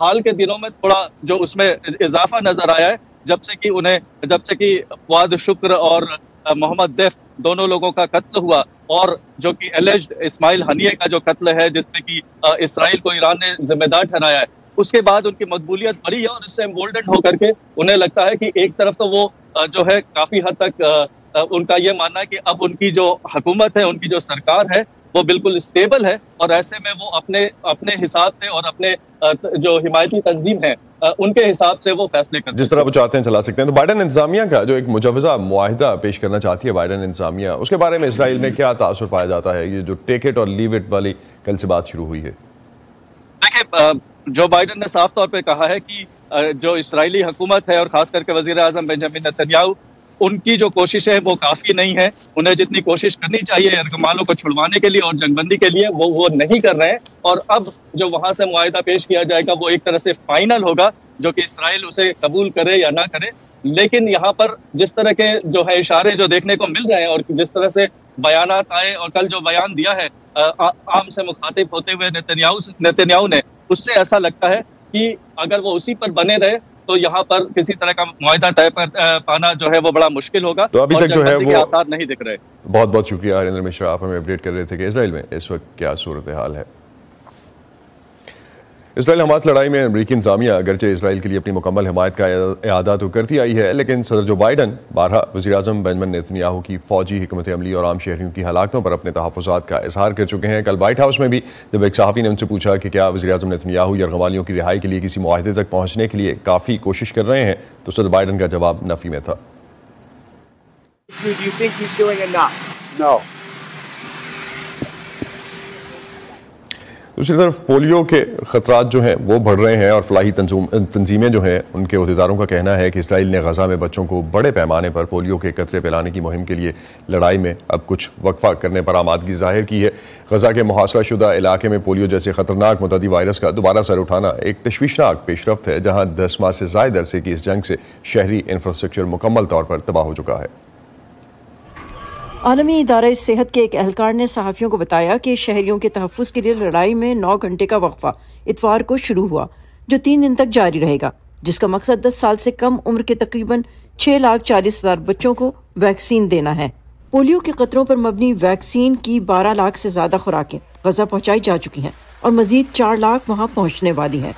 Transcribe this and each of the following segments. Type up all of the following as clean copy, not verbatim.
حال کے دنوں میں تھوڑا جو اس میں اضافہ نظر آیا ہے، جب سے کہ فواد شکر اور محمد دیف دونوں لوگوں کا قتل ہوا، اور جو کہ ایلیجڈ اسماعیل ہنیے کا جو قتل ہے جس میں کہ اسرائیل کو ایران نے ذمہ دار ٹھہرایا ہے، اس کے بعد ان کی مقبولیت بڑھی ہے، اور اس سے امبولڈنڈ ہو کر کے انہیں لگتا ہے کہ ایک طرف تو وہ جو ہے کافی حد تک ان کا یہ ماننا ہے کہ اب ان کی جو حکومت ہے، ان کی جو سرکار ہے وہ بالکل اسٹیبل ہے، اور ایسے میں وہ اپنے حساب سے اور اپنے جو حمایتی تنظیم ہے ان کے حساب سے وہ فیصلے کرتے ہیں، جس طرح وہ چاہتے ہیں چلا سکتے ہیں۔ تو بائیڈن انتظامیہ کا جو ایک مجوزہ معاہدہ پیش کرنا چاہتی ہے بائیڈن انتظامیہ، اس کے بارے میں اسرائیل میں کیا تاثر پایا جاتا ہے؟ یہ جو ٹیک اٹ اور لیو اٹ والی کل سے بات شروع ہوئی ہے۔ دیکھیں، جو بائیڈن نے صاف طور پہ کہا ہے کہ جو اسرائیلی حکومت ہے اور خاص کر کے وزیر اعظم بنجامن نیتنیاہو، ان کی جو کوشش ہے وہ کافی نہیں ہے، انہیں جتنی کوشش کرنی چاہیے یرغمالوں کو چھڑوانے کے لیے اور جنگ بندی کے لیے وہ نہیں کر رہے ہیں، اور اب جو وہاں سے معاہدہ پیش کیا جائے گا وہ ایک طرح سے فائنل ہوگا، جو کہ اسرائیل اسے قبول کرے یا نہ کرے۔ لیکن یہاں پر جس طرح کے جو ہے اشارے جو دیکھنے کو مل رہے ہیں اور جس طرح سے بیانات آئے، اور کل جو بیان دیا ہے عام سے مخاطب ہوتے ہوئے نیتنیاہو نے، اس سے ایسا لگتا ہے کہ اگر وہ اسی پر بنے رہے تو یہاں پر کسی طرح کا معاہدہ طے پر پانا جو ہے وہ بڑا مشکل ہوگا، تو ابھی تک جو ہے وہ آثار نہیں دکھ رہے۔ بہت بہت شکریہ ہریندر مشرا، آپ ہمیں اپڈیٹ کر رہے تھے کہ اسرائیل میں اس وقت کیا صورتحال ہے۔ اسرائیل حماس لڑائی میں امریکی انتظامیہ اگرچہ اسرائیل کے لیے اپنی مکمل حمایت کا اعادہ تو کرتی آئی ہے، لیکن صدر جو بائیڈن بارہا وزیر اعظم بنجامن نیتنیاہو کی فوجی حکمت عملی اور عام شہریوں کی ہلاکتوں پر اپنے تحفظات کا اظہار کر چکے ہیں۔ کل وائٹ ہاؤس میں بھی جب ایک صحافی نے ان سے پوچھا کہ کیا وزیر اعظم نیتنیاہو یرغمالیوں کی رہائی کے لیے کسی معاہدے تک پہنچنے کے لیے کافی کوشش کر رہے ہیں، تو صدر بائیڈن کا جواب نفی میں تھا۔ دوسری طرف پولیو کے خطرات جو ہیں وہ بڑھ رہے ہیں، اور فلاحی تنظیمیں جو ہیں ان کے عہدیداروں کا کہنا ہے کہ اسرائیل نے غزہ میں بچوں کو بڑے پیمانے پر پولیو کے قطرے پلانے کی مہم کے لیے لڑائی میں اب کچھ وقفہ کرنے پر آمادگی ظاہر کی ہے۔ غزہ کے محاصرہ شدہ علاقے میں پولیو جیسے خطرناک متعدی وائرس کا دوبارہ سر اٹھانا ایک تشویشناک پیش رفت ہے، جہاں 10 ماہ سے زائد عرصے کی اس جنگ سے شہری انفراسٹرکچر مکمل طور پر تباہ ہو چکا ہے۔ عالمی ادارہ صحت کے ایک اہلکار نے صحافیوں کو بتایا کہ شہریوں کے تحفظ کے لیے لڑائی میں 9 گھنٹے کا وقفہ اتوار کو شروع ہوا، جو 3 دن تک جاری رہے گا، جس کا مقصد 10 سال سے کم عمر کے تقریباً 6,40,000 بچوں کو ویکسین دینا ہے۔ پولیو کے قطروں پر مبنی ویکسین کی 12 لاکھ سے زیادہ خوراکیں غزہ پہنچائی جا چکی ہیں، اور مزید 4 لاکھ وہاں پہنچنے والی ہیں۔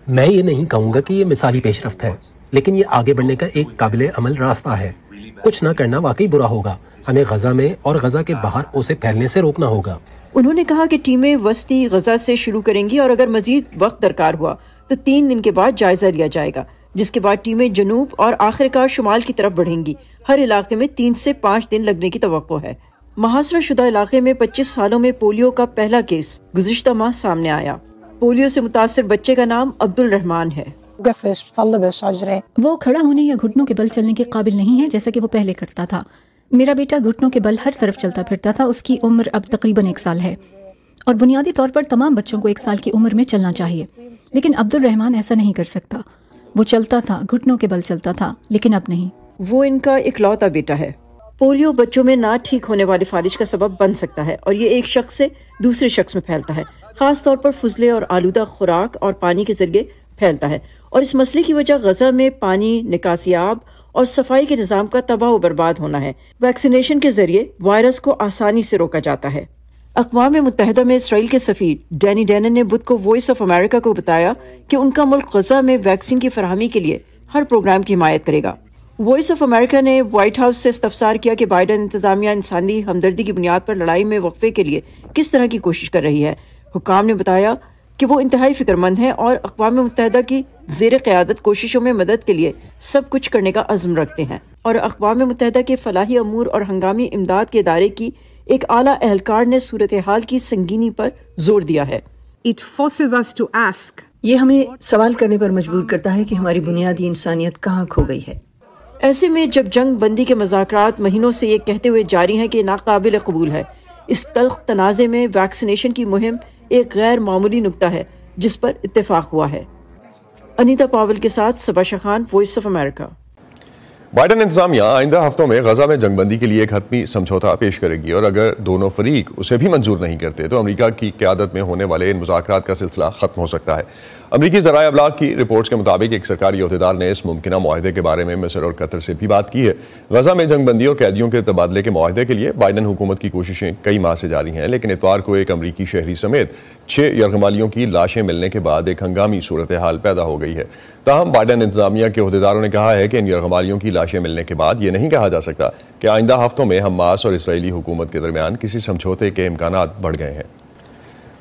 میں یہ نہیں کہوں گا کہ یہ مثالی پیش رفت ہے، لیکن یہ آگے بڑھنے کا ایک قابل عمل راستہ ہے۔ کچھ نہ کرنا واقعی برا ہوگا، ہمیں غزہ میں اور غزہ کے باہر اسے پھیلنے سے روکنا ہوگا۔ انہوں نے کہا کہ ٹیمیں وسطی غزہ سے شروع کریں گی، اور اگر مزید وقت درکار ہوا تو 3 دن کے بعد جائزہ لیا جائے گا، جس کے بعد ٹیمیں جنوب اور آخر کار شمال کی طرف بڑھیں گی۔ ہر علاقے میں 3 سے 5 دن لگنے کی توقع ہے۔ محاصرہ شدہ علاقے میں 25 سالوں میں پولیو کا پہلا کیس گزشتہ ماہ سامنے آیا۔ پولیو سے متاثر بچے کا نام عبد الرحمان ہے۔ وہ کھڑا ہونے یا گھٹنوں کے بل چلنے کے قابل نہیں ہے جیسا کہ وہ پہلے کرتا تھا۔ میرا بیٹا گھٹنوں کے بل ہر طرف چلتا پھرتا تھا، اس کی عمر اب تقریباً 1 سال ہے، اور بنیادی طور پر تمام بچوں کو 1 سال کی عمر میں چلنا چاہیے، لیکن عبد الرحمان ایسا نہیں کر سکتا۔ وہ چلتا تھا، گھٹنوں کے بل چلتا تھا، لیکن اب نہیں۔ وہ ان کا اکلوتا بیٹا ہے۔ پولیو بچوں میں نہ ٹھیک ہونے والے فالج کا سبب بن سکتا ہے، اور یہ ایک شخص سے دوسرے شخص میں پھیلتا ہے، خاص طور پر فضلے اور آلودہ خوراک اور پانی کے ذریعے پھیلتا ہے، اور اس مسئلے کی وجہ غزہ میں پانی، نکاسی آب اور صفائی کے نظام کا تباہ و برباد ہونا ہے۔ ویکسینیشن کے ذریعے وائرس کو آسانی سے روکا جاتا ہے۔ اقوام متحدہ میں اسرائیل کے سفیر ڈینی ڈینن نے بدھ کو وائس آف امریکہ کو بتایا کہ ان کا ملک غزہ میں ویکسین کی فراہمی کے لیے ہر پروگرام کی حمایت کرے گا۔ وائس آف امریکہ نے وائٹ ہاؤس سے استفسار کیا کہ بائیڈن انتظامیہ انسانی ہمدردی کی بنیاد پر لڑائی میں وقفے کے لیے کس طرح کی کوشش کر رہی ہے۔ حکام نے بتایا کہ وہ انتہائی فکر مند ہیں اور اقوام متحدہ کی زیر قیادت کوششوں میں مدد کے لیے سب کچھ کرنے کا عزم رکھتے ہیں، اور اقوام متحدہ کے فلاحی امور اور ہنگامی امداد کے ادارے کی ایک اعلیٰ اہلکار نے صورتحال کی سنگینی پر زور دیا ہے۔ It forces us to ask. یہ ہمیں سوال کرنے پر مجبور کرتا ہے کہ ہماری بنیادی انسانیت کہاں کھو گئی ہے۔ ایسے میں جب جنگ بندی کے مذاکرات مہینوں سے یہ کہتے ہوئے جاری ہیں کہ ناقابل قبول ہے، اس تلخ تنازع میں ویکسینیشن کی مہم ایک غیر معمولی نکتہ ہے جس پر اتفاق ہوا ہے۔ انیتا پاول کے ساتھ Saba Shah Khan, voice of America. Biden انتظامیہ آئندہ ہفتوں میں غزہ میں جنگ بندی کے لیے ایک حتمی سمجھوتا پیش کرے گی، اور اگر دونوں فریق اسے بھی منظور نہیں کرتے تو امریکہ کی قیادت میں ہونے والے ان مذاکرات کا سلسلہ ختم ہو سکتا ہے۔ امریکی ذرائع ابلاغ کی رپورٹس کے مطابق ایک سرکاری عہدیدار نے اس ممکنہ معاہدے کے بارے میں مصر اور قطر سے بھی بات کی ہے۔ غزہ میں جنگ بندی اور قیدیوں کے تبادلے کے معاہدے کے لیے بائیڈن حکومت کی کوششیں کئی ماہ سے جاری ہیں، لیکن اتوار کو ایک امریکی شہری سمیت 6 یرغمالیوں کی لاشیں ملنے کے بعد ایک ہنگامی صورتحال پیدا ہو گئی ہے۔ تاہم بائیڈن انتظامیہ کے عہدیداروں نے کہا ہے کہ ان یرغمالیوں کی لاشیں ملنے کے بعد یہ نہیں کہا جا سکتا کہ آئندہ ہفتوں میں حماس اور اسرائیلی حکومت کے درمیان کسی سمجھوتے کے امکانات بڑھ گئے ہیں۔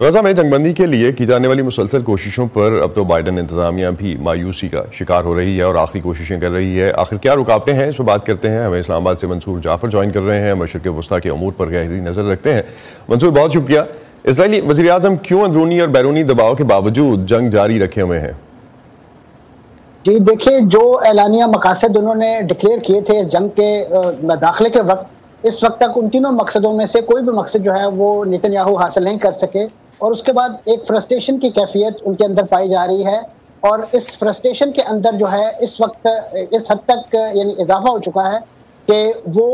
غزہ میں جنگ بندی کے لیے کی جانے والی مسلسل کوششوں پر اب تو بائیڈن انتظامیہ بھی مایوسی کا شکار ہو رہی ہے اور آخری کوششیں کر رہی ہے۔ آخر کیا رکاوٹیں ہیں، اس پر بات کرتے ہیں۔ ہمیں اسلام آباد سے منصور جعفر جوائن کر رہے ہیں، مشرق وسطیٰ کے امور پر گہری نظر رکھتے ہیں۔ منصور، بہت شکریہ۔ اسرائیلی وزیر اعظم کیوں اندرونی اور بیرونی دباؤ کے باوجود جنگ جاری رکھے ہوئے ہیں؟ جی دیکھیں، جو اعلانیہ مقاصد انہوں نے ڈکلیئر کیے تھے جنگ کے داخلے کے وقت، اس وقت تک ان تینوں مقصدوں میں سے کوئی بھی مقصد جو ہے وہ نیتن یاہو حاصل نہیں کر سکے، اور اس کے بعد ایک فرسٹریشن کی کیفیت ان کے اندر پائی جا رہی ہے، اور اس فرسٹریشن کے اندر جو ہے اس وقت اس حد تک یعنی اضافہ ہو چکا ہے کہ وہ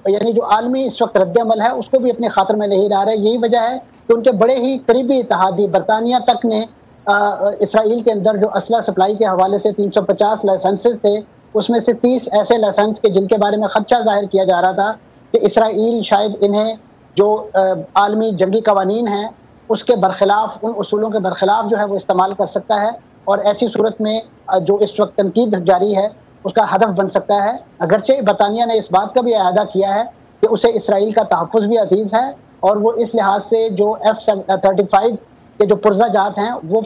یعنی جو عالمی اس وقت رد عمل ہے اس کو بھی اپنے خاطر میں نہیں لا رہے۔ یہی وجہ ہے کہ ان کے بڑے ہی قریبی اتحادی برطانیہ تک نے اسرائیل کے اندر جو اسلحہ سپلائی کے حوالے سے 350 لائسنسز تھے، اس میں سے 30 ایسے لائسنس کے جن کے بارے میں خدشہ ظاہر کیا جا رہا تھا کہ اسرائیل شاید انہیں جو عالمی جنگی قوانین ہیں اس کے برخلاف، ان اصولوں کے برخلاف جو ہے وہ استعمال کر سکتا ہے، اور ایسی صورت میں جو اس وقت تنقید جاری ہے اس کا ہدف بن سکتا ہے۔ اگرچہ برطانیہ نے اس بات کا بھی اعادہ کیا ہے کہ اسے اسرائیل کا تحفظ بھی عزیز ہے، اور وہ اس لحاظ سے جو F-35 کے جو پرزہ جات ہیں وہ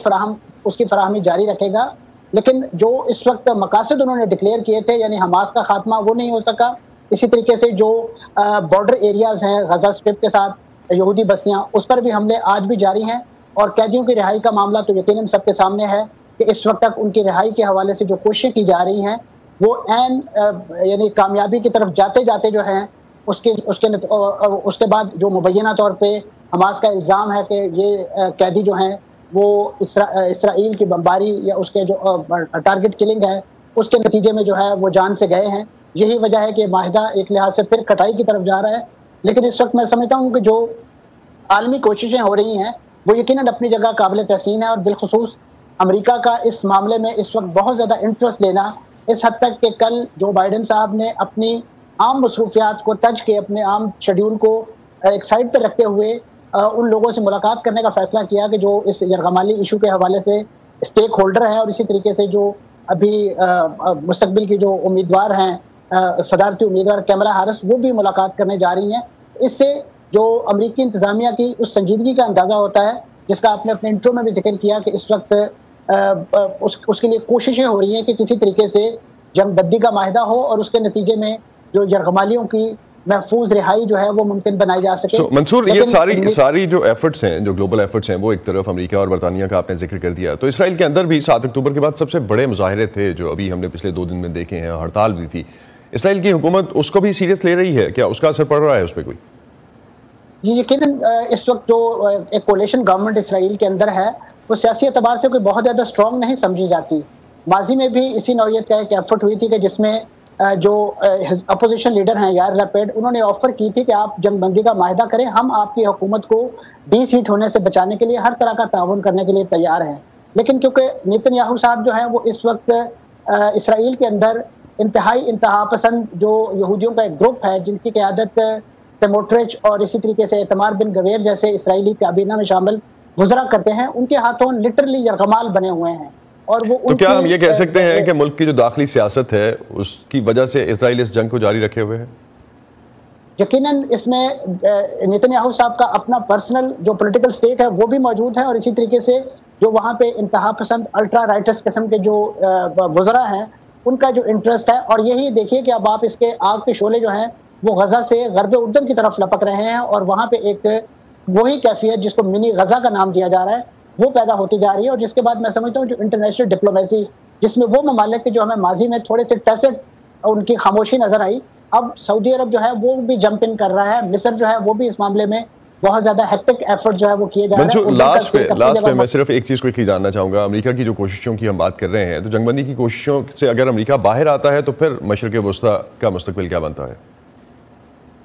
اس کی فراہمی جاری رکھے گا، لیکن جو اس وقت مقاصد انہوں نے ڈکلیئر کیے تھے یعنی حماس کا خاتمہ، وہ نہیں ہو سکا۔ اسی طریقے سے جو بارڈر ایریاز ہیں غزہ اسٹرپ کے ساتھ یہودی بستیاں، اس پر بھی حملے آج بھی جاری ہیں، اور قیدیوں کی رہائی کا معاملہ تو یقیناً سب کے سامنے ہے کہ اس وقت تک ان کی رہائی کے حوالے سے جو کوششیں کی جا رہی ہیں وہ یعنی کامیابی کی طرف جاتے جاتے جو ہیں اس کے بعد جو مبینہ طور پہ حماس کا الزام ہے کہ یہ قیدی جو ہیں وہ اسرائیل کی بمباری یا اس کے جو ٹارگٹ کلنگ ہے اس کے نتیجے میں جو ہے وہ جان سے گئے ہیں۔ یہی وجہ ہے کہ معاہدہ ایک لحاظ سے پھر کٹائی کی طرف جا رہا ہے، لیکن اس وقت میں سمجھتا ہوں کہ جو عالمی کوششیں ہو رہی ہیں وہ یقیناً اپنی جگہ قابل تحسین ہے، اور بالخصوص امریکہ کا اس معاملے میں اس وقت بہت زیادہ انٹرسٹ لینا، اس حد تک کہ کل جو بائیڈن صاحب نے اپنی عام مصروفیات کو تج کے اپنے عام شیڈیول کو ایک سائڈ پہ رکھتے ہوئے ان لوگوں سے ملاقات کرنے کا فیصلہ کیا کہ جو اس یرغمالی ایشو کے حوالے سے اسٹیک ہولڈر ہیں، اور اسی طریقے سے جو ابھی مستقبل کی جو امیدوار ہیں صدارتی امیدوار کیملا ہیرس، وہ بھی ملاقات کرنے جا رہی ہیں۔ اس سے جو امریکی انتظامیہ کی اس سنجیدگی کا اندازہ ہوتا ہے جس کا آپ نے اپنے انٹرو میں بھی ذکر کیا کہ اس وقت اس کے لیے کوششیں ہو رہی ہیں کہ کسی طریقے سے جنگ بندی کا معاہدہ ہو اور اس کے نتیجے میں جو یرغمالیوں کی محفوظ رہائی جو ہے وہ ممکن بنائی جا سکے۔ منصور، یہ ساری جو ایفرٹس ہیں، جو گلوبل ایفرٹس ہیں، وہ ایک طرف امریکہ اور برطانیہ کا آپ نے ذکر کر دیا، تو اسرائیل کے اندر بھی 7 اکتوبر کے بعد سب سے بڑے مظاہرے تھے جو ابھی ہم نے پچھلے 2 دن میں دیکھے ہیں، ہڑتال بھی تھی۔ اسرائیل کی حکومت اس کو بھی سیریس لے رہی ہے، کیا اس کا اثر پڑ رہا ہے اس پہ کوئی؟ جی یقیناً اس وقت جو ایک کولیشن گورنمنٹ اسرائیل کے اندر ہے وہ سیاسی اعتبار سے کوئی بہت زیادہ اسٹرانگ نہیں سمجھی جاتی۔ ماضی میں بھی اسی نوعیت کا ایک ایفرٹ ہوئی تھی کہ جس میں جو اپوزیشن لیڈر ہیں یار لیپڈ، انہوں نے آفر کی تھی کہ آپ جنگ بندی کا معاہدہ کریں، ہم آپ کی حکومت کو ڈی سیٹ ہونے سے بچانے کے لیے ہر طرح کا تعاون کرنے کے لیے تیار ہیں۔ لیکن کیونکہ نیتن یاہو صاحب جو ہیں وہ اس وقت اسرائیل کے اندر انتہا پسند جو یہودیوں کا ایک گروپ ہے جن کی قیادت سموٹرچ اور اسی طریقے سے ایتمار بن گویر جیسے اسرائیلی کابینہ میں شامل وزراء کرتے ہیں، ان کے ہاتھوں لٹرلی یرغمال بنے ہوئے ہیں۔ اور وہ تو کیا ہم یہ کہہ سکتے ہیں کہ ملک کی جو داخلی سیاست ہے اس کی وجہ سے اسرائیل اس جنگ کو جاری رکھے ہوئے ہیں؟ یقیناً اس میں نیتن یاہو صاحب کا اپنا پرسنل جو پولیٹیکل سٹیک ہے وہ بھی موجود ہے، اور اسی طریقے سے جو وہاں پہ انتہا پسند الٹرا رائٹس قسم کے جو وزراء ہیں ان کا جو انٹرسٹ ہے۔ اور یہی دیکھیے کہ اب آپ اس کے آگ کے شعلے جو ہیں وہ غزہ سے غرب اردن کی طرف لپک رہے ہیں، اور وہاں پہ ایک وہی کیفیت جس کو منی غزہ کا نام دیا جا رہا ہے وہ پیدا ہوتی جا رہی ہے۔ اور جس کے بعد میں سمجھتا ہوں جو انٹرنیشنل ڈپلومیسی جس میں وہ ممالک کے جو ہمیں ماضی میں تھوڑے سے ٹیسٹ ان کی خاموشی نظر آئی، اب سعودی عرب جو ہے وہ بھی جمپ ان کر رہا ہے، مصر جو ہے وہ بھی اس معاملے میں بہت زیادہ ہیکٹک ایفرٹ جو ہے وہ کیے جا رہے ہیں. لاسٹ پہ میں صرف ایک چیز کوئکلی جاننا چاہوں گا. امریکہ کی جو کوششوں کی ہم بات کر رہے ہیں, تو جنگ بندی کی کوششوں سے اگر امریکہ باہر آتا ہے تو پھر مشرق وسطیٰ کا مستقبل کیا بنتا ہے؟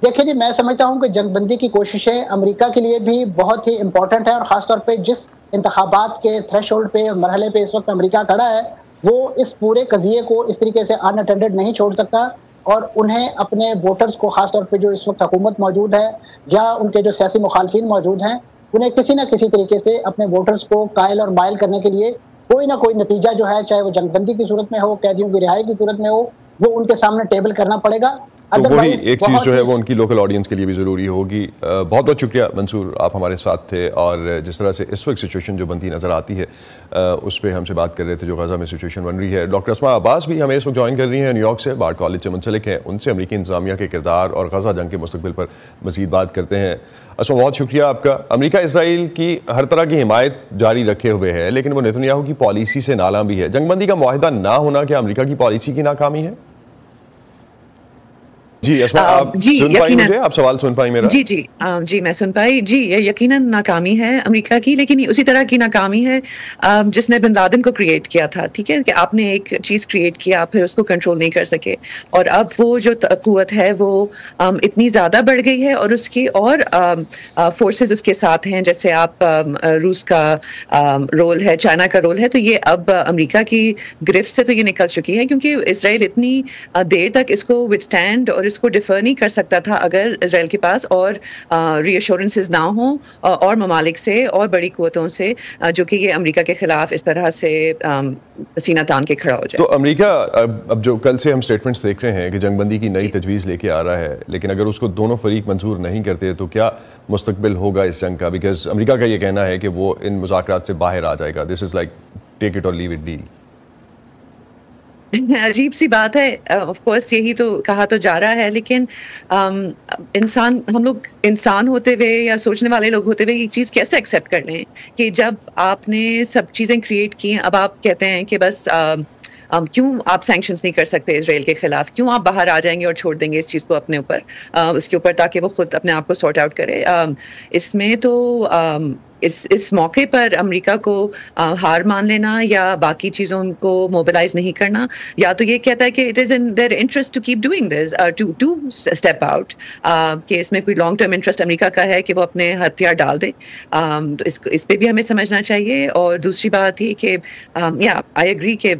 دیکھیں جی, میں سمجھتا ہوں کہ جنگ بندی کی کوششیں امریکہ کے لیے بھی بہت ہی امپورٹنٹ ہے, اور خاص طور پہ جس انتخابات کے تھریش ہولڈ پہ مرحلے پہ اس وقت امریکہ کھڑا ہے, وہ اس پورے قضیے کو اس طریقے سے ان اٹینڈڈ نہیں چھوڑ سکتا, اور انہیں اپنے ووٹرز کو, خاص طور پہ جو اس وقت حکومت موجود ہے یا ان کے جو سیاسی مخالفین موجود ہیں, انہیں کسی نہ کسی طریقے سے اپنے ووٹرز کو قائل اور مائل کرنے کے لیے کوئی نہ کوئی نتیجہ جو ہے, چاہے وہ جنگ بندی کی صورت میں ہو, قیدیوں کی رہائی کی صورت میں ہو, وہ ان کے سامنے ٹیبل کرنا پڑے گا. تو وہی ایک چیز جو ہے وہ ان کی لوکل آڈینس کے لیے بھی ضروری ہوگی. بہت بہت شکریہ منصور, آپ ہمارے ساتھ تھے, اور جس طرح سے اس وقت سچویشن جو بنتی نظر آتی ہے اس پہ ہم سے بات کر رہے تھے, جو غزہ میں سچویشن بن رہی ہے. ڈاکٹر اسماء عباس بھی ہمیں اس وقت جوائن کر رہی ہیں نیو یارک سے, بارڈ کالج سے منسلک ہیں. ان سے امریکی انتظامیہ کے کردار اور غزہ جنگ کے مستقبل پر مزید بات کرتے ہیں. اسماء, بہت شکریہ آپ کا. امریکہ اسرائیل کی ہر طرح کی حمایت جاری رکھے ہوئے ہے, لیکن وہ نیتن یاہو کی پالیسی سے نالاں بھی ہے. جنگ بندی کا معاہدہ نہ ہونا کیا امریکہ کی پالیسی کی ناکامی ہے؟ جی اسماء, آپ سن پائی مجھے؟ آپ سوال سن پائی میرا؟ جی میں سن پائی. جی یہ یقیناً ناکامی ہے امریکہ کی, لیکن اسی طرح کی ناکامی ہے جس نے بن لادن کو کریٹ کیا تھا. ٹھیک ہے کہ آپ نے ایک چیز کریٹ کیا, پھر اس کو کنٹرول نہیں کر سکے, اور اب وہ جو قوت ہے وہ اتنی زیادہ بڑھ گئی ہے, اور اس کی اور فورسز اس کے ساتھ ہیں, جیسے آپ روس کا رول ہے, چائنا کا رول ہے. تو یہ اب امریکہ کی گرفت سے تو یہ نکل چکی ہے, کیونکہ اسرائیل اتنی دیر تک اس کو وتھسٹینڈ اور اس کو ڈیفر نہیں کر سکتا تھا اگر اسرائیل کے پاس اور ری ایشورنسز نہ ہوں اور ممالک سے اور بڑی قوتوں سے, جو کہ یہ امریکہ کے خلاف اس طرح سے سینہ تان کے کھڑا ہو جائے. تو امریکہ اب جو کل سے ہم سٹیٹمنٹس دیکھ رہے ہیں کہ جنگ بندی کی نئی تجویز لے کے آ رہا ہے, لیکن اگر اس کو دونوں فریق منظور نہیں کرتے تو کیا مستقبل ہوگا اس جنگ کا؟ بیکاز امریکہ کا یہ کہنا ہے کہ وہ ان مذاکرات سے باہر آ جائے گا. دس از لائک ٹیک اٹ اور لیو اٹ ڈیل. عجیب سی بات ہے, آف کورس یہی تو کہا تو جا رہا ہے, لیکن انسان, ہم لوگ انسان ہوتے ہوئے یا سوچنے والے لوگ ہوتے ہوئے یہ چیز کیسے ایکسیپٹ کر لیں کہ جب آپ نے سب چیزیں کریٹ کی, اب آپ کہتے ہیں کہ بس کیوں آپ سینکشنز نہیں کر سکتے اسرائیل کے خلاف, کیوں آپ باہر آ جائیں گے اور چھوڑ دیں گے اس چیز کو اپنے اوپر, اس کے اوپر, تاکہ وہ خود اپنے آپ کو سارٹ آؤٹ کرے. اس میں تو اس موقع پر امریکہ کو ہار مان لینا یا باقی چیزوں کو موبلائز نہیں کرنا, یا تو یہ کہتا ہے کہ it is in their interest to keep doing this, to step out, کہ اس میں کوئی لانگ ٹرم انٹرسٹ امریکہ کا ہے کہ وہ اپنے ہتھیار ڈال دے. تو اس پہ بھی ہمیں سمجھنا چاہیے. اور دوسری بات یہ کہ یا آئی ایگری کہ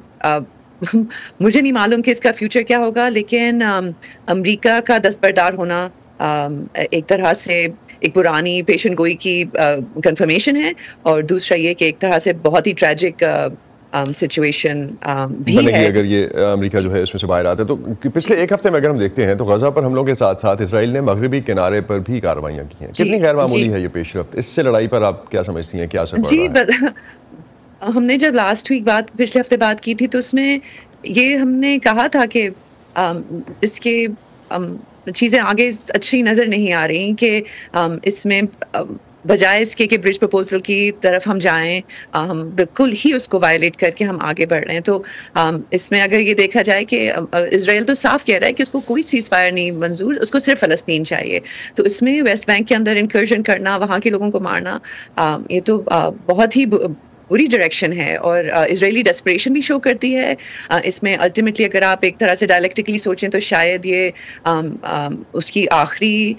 مجھے نہیں معلوم کہ اس کا فیوچر کیا ہوگا, لیکن امریکہ کا دستبردار ہونا ایک طرح سے ایک پرانی پیشن گوئی کی کنفرمیشن ہے, اور دوسرا یہ کہ ایک طرح سے بہت ہی ٹریجک سچویشن بھی ہے اگر یہ امریکہ جو ہے اس میں سے باہر آتا ہے. تو پچھلے ایک ہفتے میں اگر ہم دیکھتے ہیں تو غزہ پر حملوں کے ساتھ ساتھ اسرائیل نے مغربی کنارے پر بھی کارروائیاں کی ہیں. کتنی غیر معمولی ہے یہ پیش رفت؟ اس سے لڑائی پر آپ کیا سمجھتی ہیں, کیا اثر پڑ رہا ہے؟ ہم نے جب لاسٹ ویک پچھلے ہفتے بات کی تھی تو اس میں یہ ہم نے کہا تھا کہ اس کے چیزیں آگے اچھی نظر نہیں آ رہی, کہ اس میں بجائے اس کے کہ برج پروپوزل کی طرف ہم جائیں, ہم بالکل ہی اس کو وائلیٹ کر کے ہم آگے بڑھ رہے ہیں. تو اس میں اگر یہ دیکھا جائے کہ اسرائیل تو صاف کہہ رہا ہے کہ اس کو کوئی سیز فائر نہیں منظور, اس کو صرف فلسطین چاہیے. تو اس میں ویسٹ بینک کے اندر انکرجن کرنا, وہاں کے لوگوں کو مارنا, یہ تو بہت ہی بری ڈائریکشن ہے, اور اسرائیلی ڈیسپریشن بھی شو کرتی ہے اس میں. الٹیمیٹلی اگر آپ ایک طرح سے ڈائلیکٹکلی سوچیں تو شاید یہ اس کی آخری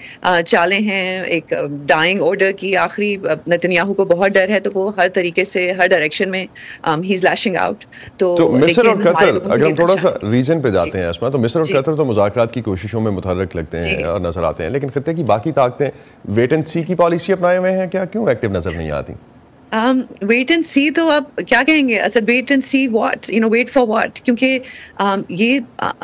چالیں ہیں, ایک ڈائنگ آرڈر کی آخری. نیتن یاہو کو بہت ڈر ہے, تو وہ ہر طریقے سے ہر ڈائریکشن میں ہی از لیشنگ آؤٹ. تو مصر اور قطر, اگر ہم تھوڑا سا ریجن پہ جاتے ہیں اسما, تو مصر اور قطر تو مذاکرات کی کوششوں میں متحرک لگتے ہیں اور نظر آتے ہیں, لیکن خطے کی باقی طاقتیں ویٹ اینڈ سی کی پالیسی اپنائے ہوئے ہیں کیا, کیوں ایکٹیو نظر نہیں آتی؟ ویٹ اینڈ سی تو آپ کیا کہیں گے Asad, wait and see what, wait for what, کیونکہ یہ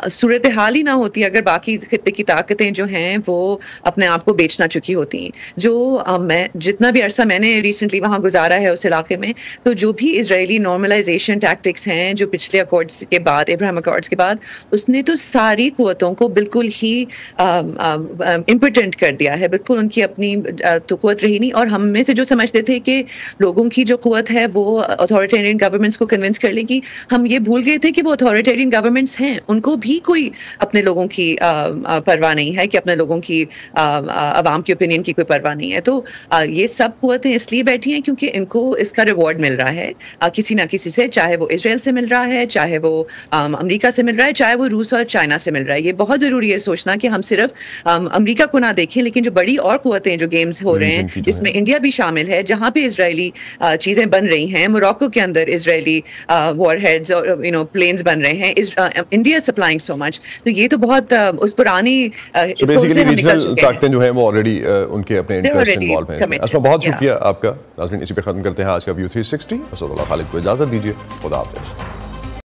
صورتحال ہی نہ ہوتی اگر باقی خطے کی طاقتیں جو ہیں وہ اپنے آپ کو بیچنا چکی ہوتی. جو میں جتنا بھی عرصہ میں نے ریسنٹلی وہاں گزارا ہے اس علاقے میں, تو جو بھی اسرائیلی نارملائزیشن ٹیکٹکس ہیں جو پچھلے اکارڈس کے بعد, ابراہیم اکارڈس کے بعد, اس نے تو ساری قوتوں کو بالکل ہی امپورٹنٹ کر دیا ہے, بالکل ان کی اپنی تو قوت رہی نہیں. اور ہم میں سے جو سمجھتے تھے کہ لوگ لوگوں کی جو قوت ہے وہ اتھارٹیرین گورنمنٹس کو کنونس کر لے گی. ہم یہ بھول گئے تھے کہ وہ اتھارٹیرین گورنمنٹس ہیں, ان کو بھی کوئی اپنے لوگوں کی پرواہ نہیں ہے, کہ اپنے لوگوں کی عوام کی اوپینین کی کوئی پرواہ نہیں ہے. تو یہ سب قوتیں اس لیے بیٹھی ہیں کیونکہ ان کو اس کا ریوارڈ مل رہا ہے کسی نہ کسی سے, چاہے وہ اسرائیل سے مل رہا ہے, چاہے وہ امریکہ سے مل رہا ہے, چاہے وہ روس اور چائنا سے مل رہا ہے. یہ بہت ضروری ہے سوچنا کہ ہم صرف امریکا کو نہ دیکھیں, لیکن جو بڑی اور قوتیں جو گیمز ہو رہے ہیں جس میں انڈیا بھی شامل ہے, جہاں پہ اسرائیلی چیزیں بن رہی ہیں, موراکو کے اندر اسرائیلی وار ہیڈز اور پلینز بن رہے ہیں, انڈیا سپلائنگ سو مچ. تو یہ تو بہت اس پرانی طاقتیں جو ہیں وہ آلریڈی ان کے اپنے انٹرسٹ انوالو ہیں. اسما بہت شکریہ آپ کا. ناظرین اسی پہ ختم کرتے ہیں آج کا ویو 360. اسد اللہ خالد کو اجازت دیجیے. خدا حافظ.